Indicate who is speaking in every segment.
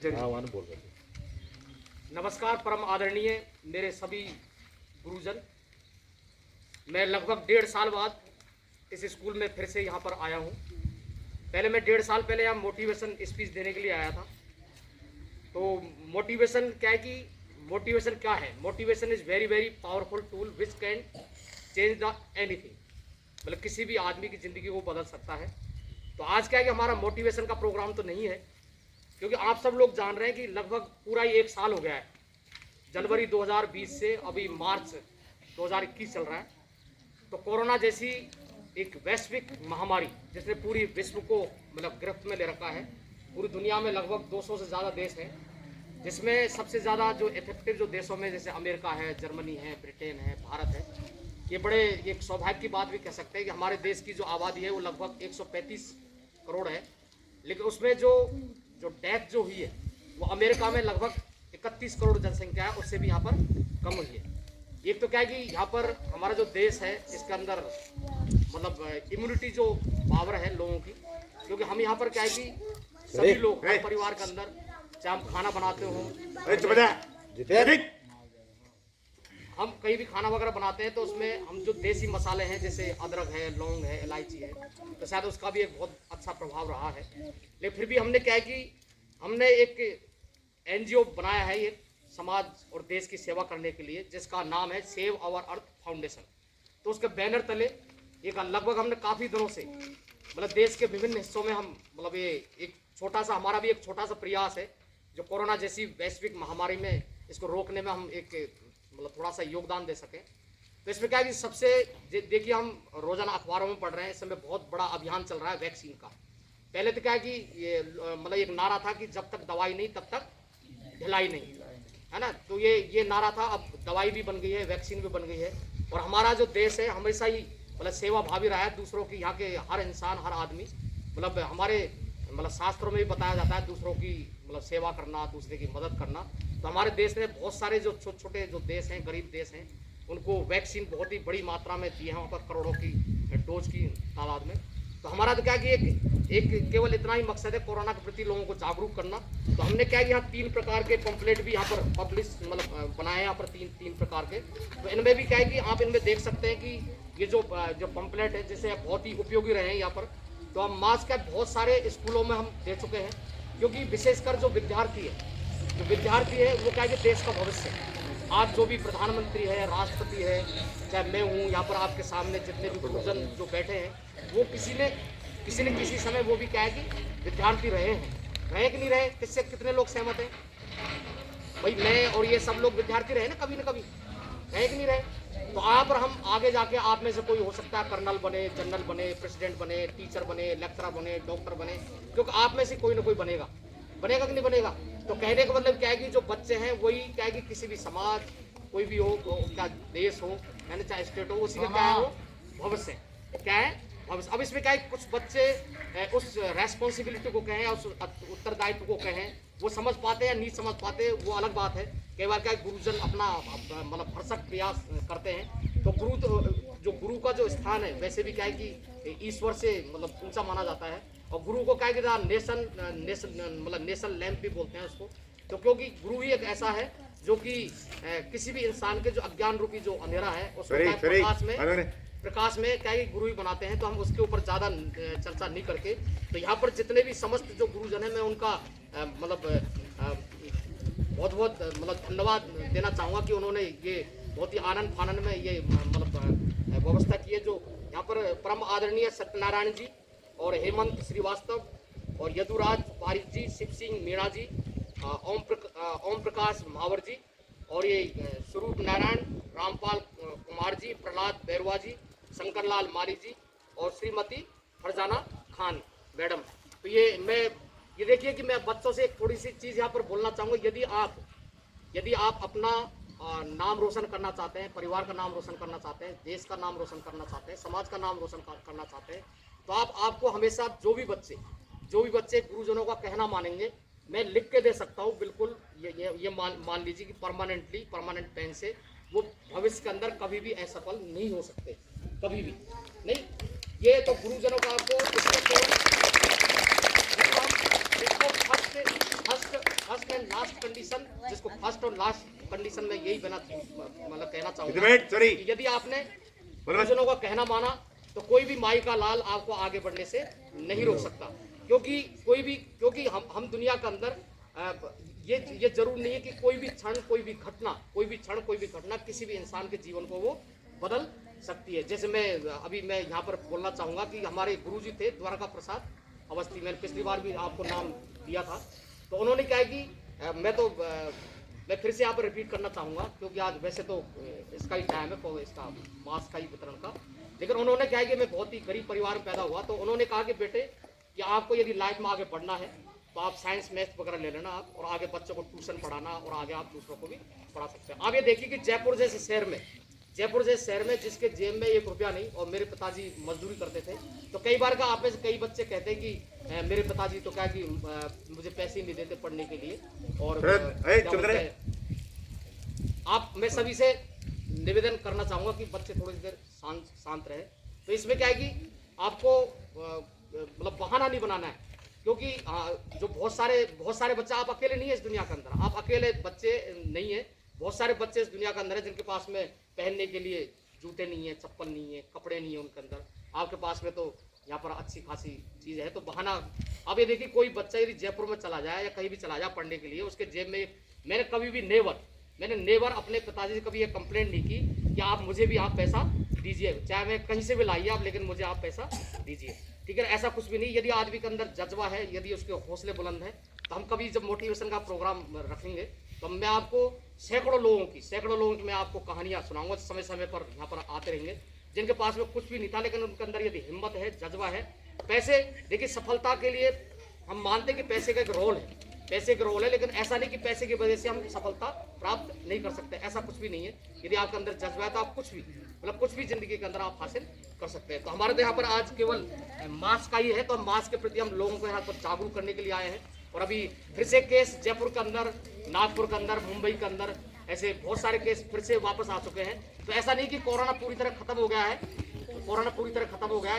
Speaker 1: बोल रहे थे।
Speaker 2: नमस्कार परम आदरणीय मेरे सभी गुरुजन। मैं लगभग 1.5 साल बाद इस स्कूल में फिर से यहाँ पर आया हूँ। पहले मैं 1.5 साल पहले यहाँ मोटिवेशन स्पीच देने के लिए आया था। तो मोटिवेशन क्या है कि मोटिवेशन क्या है? Motivation is very very powerful tool which can change the anything, मतलब किसी भी आदमी की ज़िंदगी को बदल सकता है। तो आज क्या है कि हमारा मोटिवेशन का प्रोग्राम तो नहीं है, क्योंकि आप सब लोग जान रहे हैं कि लगभग पूरा ही 1 साल हो गया है। जनवरी 2020 से अभी मार्च 2021 चल रहा है। तो कोरोना जैसी एक वैश्विक महामारी जिसने पूरी विश्व को मतलब गिरफ्त में ले रखा है। पूरी दुनिया में लगभग 200 से ज़्यादा देश हैं, जिसमें सबसे ज़्यादा जो इफेक्टिव जो देशों में जैसे अमेरिका है, जर्मनी है, ब्रिटेन है, भारत है। ये बड़े एक सौभाग्य की बात भी कह सकते हैं कि हमारे देश की जो आबादी है वो लगभग 135 करोड़ है, लेकिन उसमें जो डेथ जो हुई है वो अमेरिका में लगभग 31 करोड़ जनसंख्या है, उससे भी यहाँ पर कम हुई है। एक तो क्या है कि यहाँ पर हमारा जो देश है इसके अंदर मतलब इम्यूनिटी जो पावर है लोगों की, क्योंकि हम यहाँ पर क्या है कि सभी लोग परिवार के अंदर चाहे हम खाना बनाते हो, हम कहीं भी खाना वगैरह बनाते हैं तो उसमें हम जो देसी मसाले हैं जैसे अदरक है, लौंग है, इलायची है, तो शायद उसका भी एक बहुत अच्छा प्रभाव रहा है। लेकिन फिर भी हमने क्या है कि हमने एक NGO बनाया है ये समाज और देश की सेवा करने के लिए, जिसका नाम है सेव आवर अर्थ फाउंडेशन। तो उसके बैनर तले एक लगभग हमने काफ़ी दिनों से मतलब देश के विभिन्न हिस्सों में हम मतलब ये एक छोटा सा हमारा भी एक छोटा सा प्रयास है जो कोरोना जैसी वैश्विक महामारी में इसको रोकने में हम एक मतलब थोड़ा सा योगदान दे सकें। तो इसमें क्या है कि सबसे देखिए हम रोजाना अखबारों में पढ़ रहे हैं, इस समय बहुत बड़ा अभियान चल रहा है वैक्सीन का। पहले तो क्या है कि ये मतलब एक नारा था कि जब तक दवाई नहीं तब तक ढिलाई नहीं, है ना। तो ये नारा था, अब दवाई भी बन गई है, वैक्सीन भी बन गई है। और हमारा जो देश है हमेशा ही मतलब सेवा भावी रहा है दूसरों की। यहाँ के हर इंसान, हर आदमी मतलब हमारे मतलब शास्त्रों में भी बताया जाता है दूसरों की मतलब सेवा करना, दूसरे की मदद करना। तो हमारे देश ने बहुत सारे जो छोटे छोटे जो देश हैं, गरीब देश हैं, उनको वैक्सीन बहुत ही बड़ी मात्रा में दी है, वहाँ पर करोड़ों की डोज की तादाद में। तो हमारा तो क्या कि एक केवल इतना ही मकसद है कोरोना के प्रति लोगों को जागरूक करना। तो हमने क्या कि यहाँ 3 प्रकार के पंपलेट भी यहाँ पर पब्लिश मतलब बनाए हैं यहाँ पर तीन प्रकार के। तो इनमें भी क्या है कि आप इनमें देख सकते हैं कि ये जो पंपलेट है जिससे बहुत ही उपयोगी रहे हैं यहाँ पर। तो हम मास्क का बहुत सारे स्कूलों में हम दे चुके हैं, क्योंकि विशेषकर जो विद्यार्थी है वो क्या है कि देश का भविष्य है। आज जो भी प्रधानमंत्री है, राष्ट्रपति है, चाहे मैं हूँ, यहाँ पर आपके सामने जितने भी गुरुजन जो बैठे हैं, वो किसी न किसी समय वो भी क्या है कि विद्यार्थी रहे कि नहीं रहे, किससे कितने लोग सहमत हैं? भाई मैं और ये सब लोग विद्यार्थी रहे ना कभी रहे कि नहीं रहे। तो आप और हम आगे जाके आप में से कोई हो सकता है कर्नल बने, जनरल बने, प्रेसिडेंट बने, टीचर बने, लेक्चरर बने, डॉक्टर बने, क्योंकि आप में से कोई ना कोई बनेगा कि नहीं बनेगा। तो कहने का मतलब क्या है कि जो बच्चे हैं वही क्या है कि किसी भी समाज, कोई भी हो, क्या देश हो, यानी चाहे स्टेट हो, उसी का क्या है वो भविष्य क्या है भविष्य। अब इसमें क्या है कुछ बच्चे उस रेस्पॉन्सिबिलिटी को कहें, उस उत्तरदायित्व को कहें, वो समझ पाते हैं या नहीं समझ पाते वो अलग बात है। कई बार क्या गुरुजन अपना मतलब भरसक प्रयास करते हैं। तो गुरु का जो स्थान है वैसे भी क्या है कि ईश्वर से मतलब ऊंचा माना जाता है। और गुरु को क्या है कि नेशनल लैंप भी बोलते हैं उसको। तो क्योंकि गुरु ही एक ऐसा है जो कि किसी भी इंसान के जो अज्ञान रूपी जो अंधेरा है उसको प्रकाश में क्या है गुरु ही बनाते हैं। तो हम उसके ऊपर ज़्यादा चर्चा नहीं करके, तो यहाँ पर जितने भी समस्त जो गुरुजन है मैं उनका मतलब बहुत मतलब धन्यवाद देना चाहूँगा कि उन्होंने ये बहुत ही आनंद फानंद में ये मतलब व्यवस्था की है। जो यहाँ पर परम आदरणीय सत्यनारायण जी और हेमंत श्रीवास्तव और यदुराज पारिक जी, शिव सिंह मीणा जी, ओम प्रकाश महावर जी और ये स्वरूप नारायण, रामपाल कुमार जी, प्रहलाद बैरवा जी, शंकरलाल माली जी और श्रीमती फरजाना खान मैडम। तो ये देखिए कि मैं बच्चों से एक थोड़ी सी चीज़ यहाँ पर बोलना चाहूँगा। यदि आप अपना नाम रोशन करना चाहते हैं, परिवार का नाम रोशन करना चाहते हैं, देश का नाम रोशन करना चाहते हैं, समाज का नाम रोशन करना चाहते हैं, तो आपको हमेशा जो भी बच्चे गुरुजनों का कहना मानेंगे, मैं लिख के दे सकता हूँ बिल्कुल। ये मान लीजिए कि परमानेंट पेन से वो भविष्य के अंदर कभी भी असफल नहीं हो सकते, कभी भी नहीं। ये तो गुरुजनों का आपको इसको फर्स्ट एंड लास्ट कंडीशन, जिसको फर्स्ट और लास्ट कंडीशन में यही मतलब कहना चाहूंगा
Speaker 1: सॉरी
Speaker 2: कि यदि आपने गुरुजनों का कहना माना तो कोई भी माई का लाल आपको आगे बढ़ने से नहीं रोक सकता, क्योंकि हम दुनिया के अंदर ये जरूर नहीं है कि कोई भी क्षण कोई भी घटना किसी भी इंसान के जीवन को वो बदल सकती है। जैसे मैं यहाँ पर बोलना चाहूंगा कि हमारे गुरुजी थे द्वारका प्रसाद अवस्थी, मैंने पिछली बार भी आपको नाम दिया था, तो उन्होंने क्या है कि मैं फिर से यहाँ पर रिपीट करना चाहूँगा, क्योंकि आज वैसे तो इसका ही टाइम है इसका मास्क का ही वितरण का, लेकिन उन्होंने क्या है कि मैं बहुत ही गरीब परिवार में पैदा हुआ, तो उन्होंने कहा कि बेटे कि आपको यदि लाइफ में आगे बढ़ना है तो आप साइंस मैथ्स वगैरह ले लेना आप, और आगे बच्चों को ट्यूशन पढ़ाना और आगे आप दूसरों को भी पढ़ा सकते हैं। आप ये देखिए कि जयपुर जैसे शहर में जिसके जेब में 1 रुपया नहीं, और मेरे पिताजी मजदूरी करते थे, तो कई बार का आप में से कई बच्चे कहते हैं कि मेरे पिताजी तो क्या कि मुझे पैसे ही नहीं देते पढ़ने के लिए, और आप मैं सभी से निवेदन करना चाहूँगा कि बच्चे थोड़ी देर शांत रहे। तो इसमें क्या है कि आपको मतलब बहाना नहीं बनाना है, क्योंकि जो बहुत सारे बच्चे, आप अकेले नहीं है इस दुनिया के अंदर, आप अकेले बच्चे नहीं है, बहुत सारे बच्चे इस दुनिया के अंदर है जिनके पास में पहनने के लिए जूते नहीं है, चप्पल नहीं है, कपड़े नहीं है उनके अंदर। आपके पास में तो यहाँ पर अच्छी खासी चीज़ है, तो बहाना। अब ये देखिए कोई बच्चा यदि जयपुर में चला जाए या कहीं भी चला जाए पढ़ने के लिए, उसके जेब में मैंने कभी भी नेवर अपने पिताजी से कभी ये कंप्लेंट नहीं की कि आप मुझे भी आप पैसा दीजिए, चाहे मैं कहीं से भी लाइए आप, लेकिन मुझे आप पैसा दीजिए, ठीक है। ऐसा कुछ भी नहीं। यदि आदमी के अंदर जज्बा है, यदि उसके हौसले बुलंद है, तो हम कभी जब मोटिवेशन का प्रोग्राम रखेंगे तो मैं आपको सैकड़ों लोगों की मैं आपको कहानियाँ सुनाऊंगा, समय समय पर यहाँ पर आते रहेंगे, जिनके पास में कुछ भी नहीं था, लेकिन उनके अंदर यदि हिम्मत है, जज्बा है। पैसे देखिए सफलता के लिए हम मानते हैं कि पैसे का एक रोल है, लेकिन ऐसा नहीं कि पैसे की वजह से हम सफलता प्राप्त नहीं कर सकते, ऐसा कुछ भी नहीं है। यदि आपके अंदर जज्बा है तो आप कुछ भी जिंदगी के अंदर आप हासिल कर सकते हैं। तो हमारे तो यहाँ पर आज केवल मास्क का ही है, तो हम मास्क के प्रति हम लोगों को यहाँ पर जागरूक करने के लिए आए हैं। और अभी फिर से केस जयपुर के अंदर, नागपुर के अंदर, मुंबई के अंदर ऐसे बहुत सारे केस फिर से वापस आ चुके हैं। तो ऐसा नहीं कि कोरोना पूरी तरह खत्म हो गया है,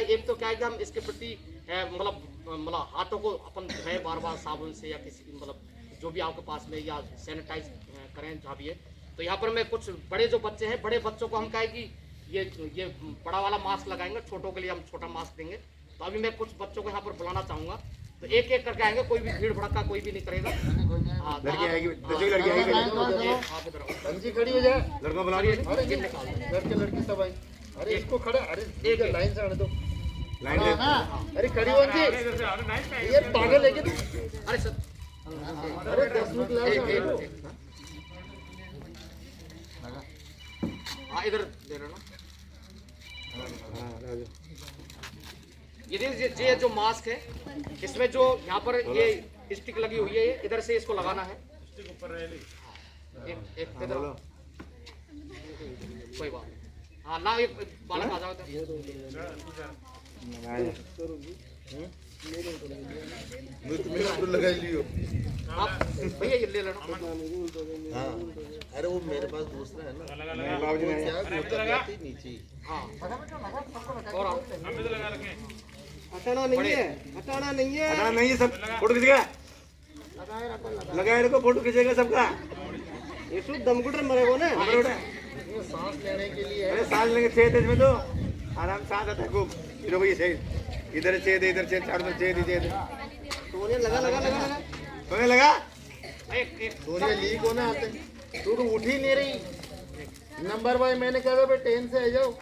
Speaker 2: एक तो क्या है कि हम इसके प्रति मतलब हाथों को अपन धोए बार साबुन से, या किसी मतलब जो भी आपके पास में, या सैनिटाइज करें जहाँ भी है। तो यहाँ पर मैं कुछ बड़े जो बच्चे हैं, बड़े बच्चों को हम कहें कि ये बड़ा वाला मास्क लगाएंगे, छोटों के लिए हम छोटा मास्क देंगे। तो अभी मैं कुछ बच्चों को यहाँ पर बुलाना चाहूँगा, तो एक एक करके आएंगे, कोई भी भीड़ भड़का कोई भी नहीं करेगा।
Speaker 1: लड़की आएगी, खड़ी हो जाए, लड़का बुला लड़की सब आई। अरे इसको खड़ा, अरे एक लाइन से आने दो, लाइन अरे खड़ी हो ये पागल है क्या तू? अरे सर, अरे 10 क्लास
Speaker 2: इधर दे रहे ना। ये जो मास्क है, इसमें जो यहाँ पर ये स्टिक लगी हुई है, इधर से इसको लगाना है, स्टिक ऊपर एक कोई बात नहीं। हाँ ना, एक बालक आ जाओ
Speaker 3: लगा लियो
Speaker 2: आप भैया, ये ले लेना।
Speaker 3: हाँ, अरे वो मेरे पास दूसरा है ना, नीचे।
Speaker 2: हाँ, और
Speaker 1: हटाना नहीं है सब। फोटो खींचेगा, लगाए रखो, फोटो खींचेगा सबका। ये शुद्ध दमकुटर मरेगो ना,
Speaker 3: सांस लेने के लिए।
Speaker 1: अरे सांस लेंगे, छेद इसमें तो आराम सांस आता है खूब। देखो ये छेद, इधर छेद, इधर छेद, चारों में छेद।
Speaker 2: सोनिया लगा
Speaker 1: सोने लगा,
Speaker 3: सोनिया लीक होना आते, तू तो उठ ही नहीं रही। नंबर भाई मैंने कहा भाई 10 से आ जाओ।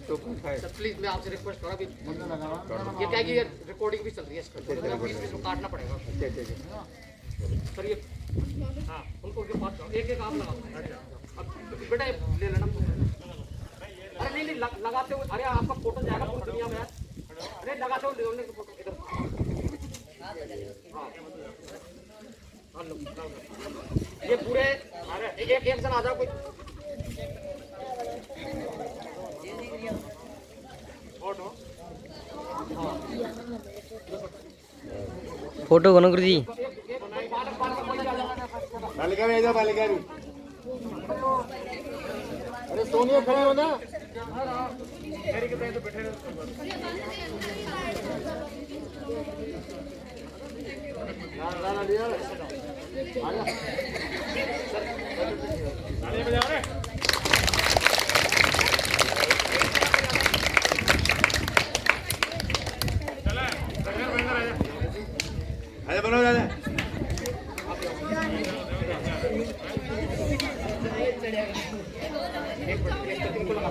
Speaker 2: तो प्लीज मैं आपसे रिक्वेस्ट कर रहा हूँ, ये क्या कि रिकॉर्डिंग भी चल रही है, इसका बीच में काटना पड़ेगा सर। ये हाँ, उनको पास एक आप लगाओ। अब बेटा ले लेना। अरे नहीं लगाते हुए, अरे आपका फोटो जाएगा पूरी दुनिया में। अरे लगाते हुए लेने की फोटो इधर। हाँ लो, ये पूरे, अरे एक जन आ जाओ कोई।
Speaker 4: फोटो कौन गुरु जी?
Speaker 1: बालिका में बालिका भी।
Speaker 3: अरे सोनिया खड़ी हो ना। गाना लिया आजा
Speaker 1: आजा बनाओ आजा
Speaker 2: एक मिनट, एक तो इनको लगा